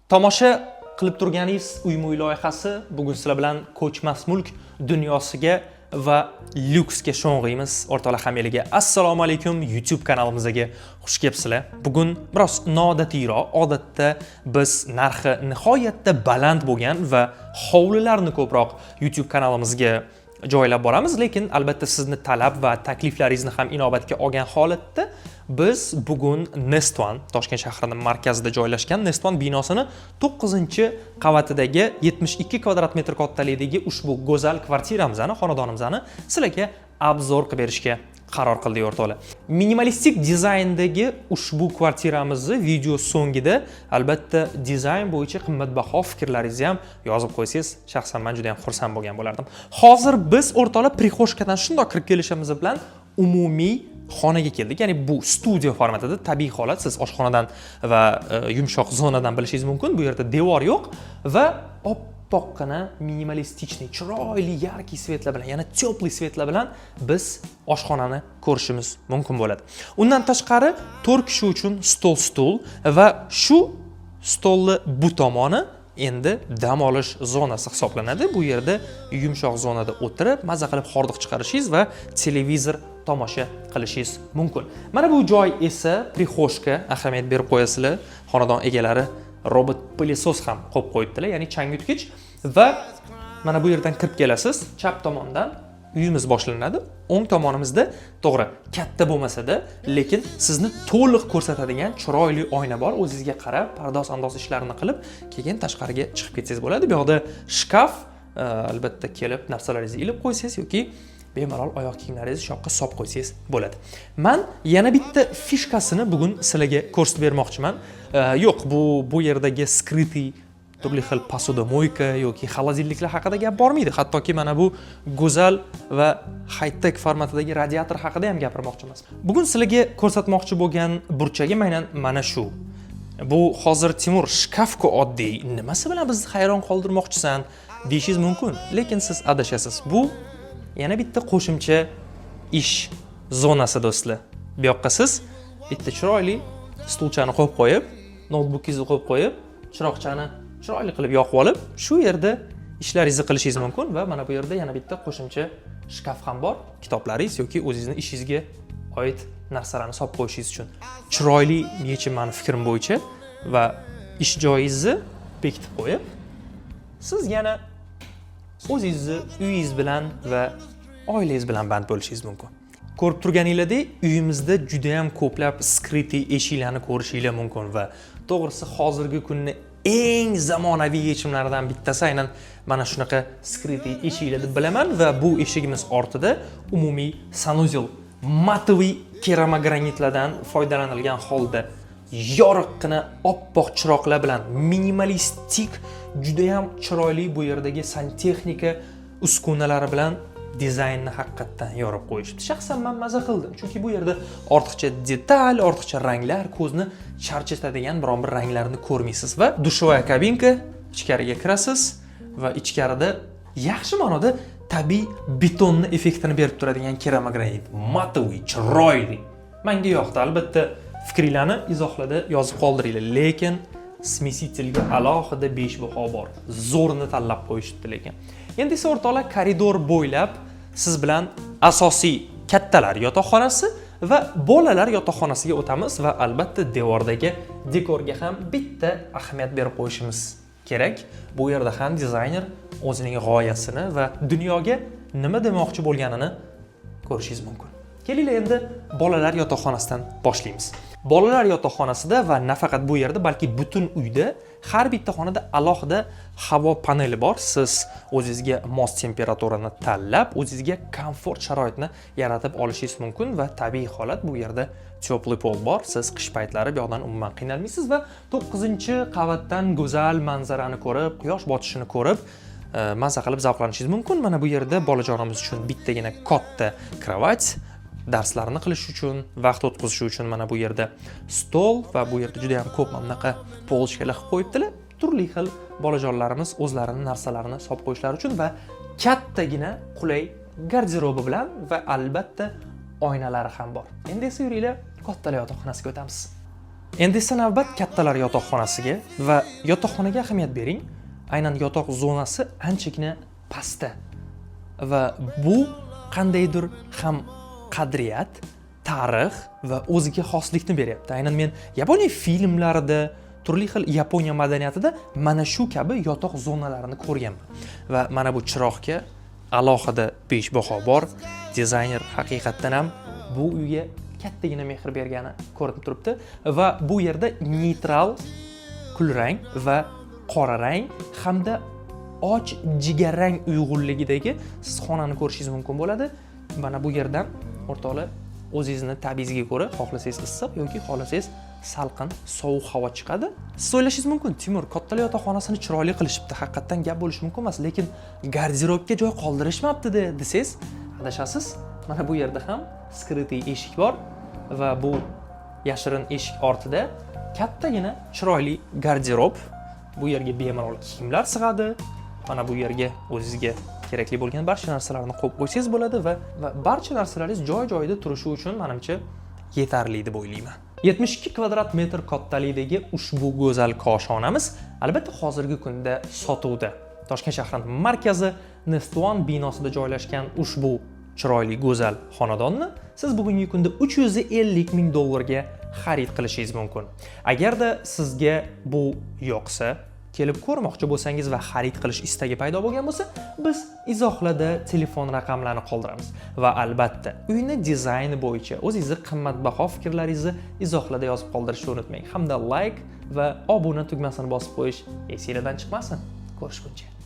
Tomosha qilib turganingiz uy-uy loyihasi bugun sizlar bilan ko'chmas mulk dunyosiga va lyuksga sho'ng'iymiz. O'rtoqlar hammalarga assalomu alaykum, YouTube kanalimizga xush kelibsizlar. Bugun biroz noodatiroq, odatda biz narxi nihoyatda baland bo'lgan va hovlilarni ko'proq YouTube kanalimizga joylab boramiz, lekin albatta sizni talab va takliflaringizni ham inobatga olgan holatda biz bugun Nestwan, Toshkent shahrining markazida joylashgan Nestwan binosini 9-qavatidagi 72 kvadrat metr kattalikdagi ushbu go'zal kvartiramizni, xonadonimizni sizlarga obzor qilib berishga qaror qildik o'rtoqlar. Minimalistik dizayndagi ushbu kvartiramizni video so'ngida albatta dizayn bo'yicha qimmatbaho fikrlaringizni ham yozib qo'ysangiz, shaxsan men juda ham xursand bo'lgan bo'lardim. Hozir biz o'rtoqlar prixoshkadan shundoq kirib kelishimiz bilan umumiy xonaga keldik. Ya'ni bu studio formatida, tabiiy holat, siz oshxonadan va yumshoq zonadan bilishingiz mumkin. Bu yerda devor yo'q va oppoqqina minimalistichniy, chiroyli yarki svetlar bilan, yana tepli svetlar bilan biz oshxonani ko'rishimiz mumkin bo'ladi. Undan tashqari 4 kishi uchun stul va shu stolni bu tomoni endi dam olish zonasi hisoblanadi. Bu yerda yumshoq zonada o'tirib, maza qilib hordiq chiqarishingiz va televizor tomosha qilishingiz mumkin. Mana bu joy esa prixoshka, ahamiyat berib qo'yasizlar. Xonadon egalari robot pылесос ham qo'yib qo'yibdilar, ya'ni changyutgich va mana bu yerdan kirib kelasiz. Chap tomondan uyimiz boshlanadi. O'ng tomonimizda to'g'ri katta bo'lmasa-da, lekin sizni to'liq ko'rsatadigan chiroyli oyna bor. O'zingizga qarab, pardoz-andoz ishlarini qilib, keyin tashqariga chiqib ketsangiz bo'ladi. Bu yoqda shkaf, albatta kelib narsalaringizni ilib qo'ysangiz yoki bemalol oyoq kiyimlaringizni shoqqa solib qo'ysangiz bo'ladi. Men yana bitta fishkasini bugun sizlarga ko'rsatib bermoqchiman. Yo'q, bu yerdagi skrytiy turli xil posudomoyka yoki xolodilniklar haqida gap bormaydi. Hattoki mana bu go'zal va high-tech formatidagi radiator haqida ham gapirmoqchimiz. Bugun sizlarga ko'rsatmoqchi bo'lgan burchagim aynan mana shu. Bu hozir Timur shkafku oddiy, nimasi bilan bizni hayron qoldirmoqchisan deyishingiz mumkin, lekin siz adashasiz. Bu yana bitta qo'shimcha ish zonasi do'stlar. Bu yoqqa siz bitta chiroyli stulchani qo'yib qo'yib, notebookingizni qo'yib qo'yib, chiroqchani chiroyli qilib yoqib olib, shu yerda ishlaringizni qilishingiz mumkin va mana bu yerda yana bitta qo'shimcha shkaf ham bor. Kitoblaringiz yoki o'zingizning ishingizga oid narsalarni solib qo'yishingiz uchun. Chiroyli yechim meni fikrim bo'yicha va ish joyingizni bekitib qo'yib, siz yana o'zingizni uyingiz bilan va oilangiz bilan band bo'lishingiz mumkin. Ko'rib turganinglardek, uyimizda juda ham ko'plab skrytiy eshiklarni ko'rishinglar mumkin va to'g'risi hozirgi kunning eng zamonaviy yechimlaridan bittasi aynan mana shunaqa skrytiy eshiklar deb bilaman va bu eshigimiz ortida umumiy sanuzel matoviy keramogranitlardan foydalanilgan holda yoriqqina oppoq chiroqlar bilan minimalistik, juda ham chiroyli bu yerdagi santexnika uskunalari bilan dizaynni haqiqatdan yorib qo'yishdi. Shaxsan men maza qildim, chunki bu yerda ortiqcha detal, ortiqcha ranglar, ko'zni charchatadigan biron bir ranglarni ko'rmaysiz va dushovoy kabinka, ichkariga kirasiz va ichkarida yaxshi ma'noda tabiiy betonni effektini berib turadigan keramogranit, matoviy, chiroyli. Menga yoqdi. Albatta fikringizni izohlarda yozib qoldiringlar, lekin smesitelga alohida 5 baho bor. Zo'rini tanlab qo'yishdi lekin. Endi esa o'rtoqlar koridor bo'ylab siz bilan asosiy kattalar yotoqxonasi va bolalar yotoqxonasiga o'tamiz va albatta devordagi dekorga ham bitta ahamiyat berib qo'yishimiz kerak. Bu yerda ham dizayner o'zining g'oyasini va dunyoga nima demoqchi bo'lganini ko'rishingiz mumkin. Kelinglar endi bolalar yotoqxonasidan boshlaymiz. Bolalar yotoqxonasida va nafaqat bu yerda, balki butun uyda har bitta xonada alohida havo paneli bor. Siz o'zingizga mos temperaturani tanlab, o'zingizga komfort sharoitni yaratib olishingiz mumkin va tabiiy holat bu yerda tepli pol bor. Siz qish paytlari bu yoqdan umuman qiynalmaysiz va 9-qavatdan go'zal manzarani ko'rib, quyosh botishini ko'rib, maza qilib zavqlanishingiz mumkin. Mana bu yerda bolajonimiz uchun bittagina katta kravat, darslarni qilish uchun, vaqt o'tkazish uchun mana bu yerda stol va bu yerda juda ham ko'p mamlaqa polishkalar qilib qo'yibdilar. Turli xil bolajonlarimiz o'zlarining narsalarini solib qo'yishlari uchun va kattagina qulay garderobi bilan va albatta oynalari ham bor. Endi esa yuringlar kattalar yotoqxonasiga o'tamiz. Endi esa navbat kattalar yotoqxonasiga va yotoqxonaga ahamiyat bering. Aynan yotoq zonasi anchagina pastda. Va bu qandaydir ham qadriyat, tarix va o'ziga xoslikni beryapti. Aynan men Yaponiya filmlarida, turli xil Yaponiya madaniyatida mana shu kabi yotoq zonalarini ko'rganman. Va mana bu chiroqga alohida 5 baho bor. Dizayner haqiqatdan ham bu uyga kattagina mehr bergani ko'rinib turibdi va bu yerda neytral kulrang va qora rang hamda och jigarrang uyg'unligidagi siz xonani ko'rishingiz mumkin bo'ladi. Mana bu yerdan o'rtoqlar o'zingizni tabiizga ko'ra xohlasangiz issiq yoki xohlasangiz salqin, sovuq havo chiqadi. Siz o'ylashingiz mumkin, Timur kattalar yotoqxonasini chiroyli qilishibdi, haqiqatan gap bo'lishi mumkin emas, lekin garderobga joy qoldirishmabdi-da desangiz, adashasiz. Mana bu yerda ham skrytiy eshik bor va bu yashirin eshik ortida kattagina chiroyli garderob. Bu yerga bemalol kiyimlar sig'adi. Mana bu yerga o'zingizga kerakli bo'lgan barcha narsalarni qo'yib qo'ysangiz bo'ladi va barcha narsalaringiz joy-joyida turishi uchun menimcha yetarli deb o'ylayman. 72 kvadrat metr kattalikdagi ushbu go'zal koshonamiz albatta hozirgi kunda sotuvda. Toshkent shahrining markazi Nest One binosida joylashgan ushbu chiroyli go'zal xonadonni siz bugungi kunda 350 ming dollarga xarid qilishingiz mumkin. Agarda sizga bu yoqsa, kelib ko'rmoqchi bo'lsangiz va xarid qilish istagi paydo bo'lgan bo'lsa, biz izohlarda telefon raqamlarini qoldiramiz va albatta uyni dizayni bo'yicha o'zingizning qimmatbaho fikrlaringizni izohlarda yozib qoldirishni unutmang. Hamda like va obuna tugmasini bosib qo'yish esingizdan chiqmasin. Ko'rishguncha.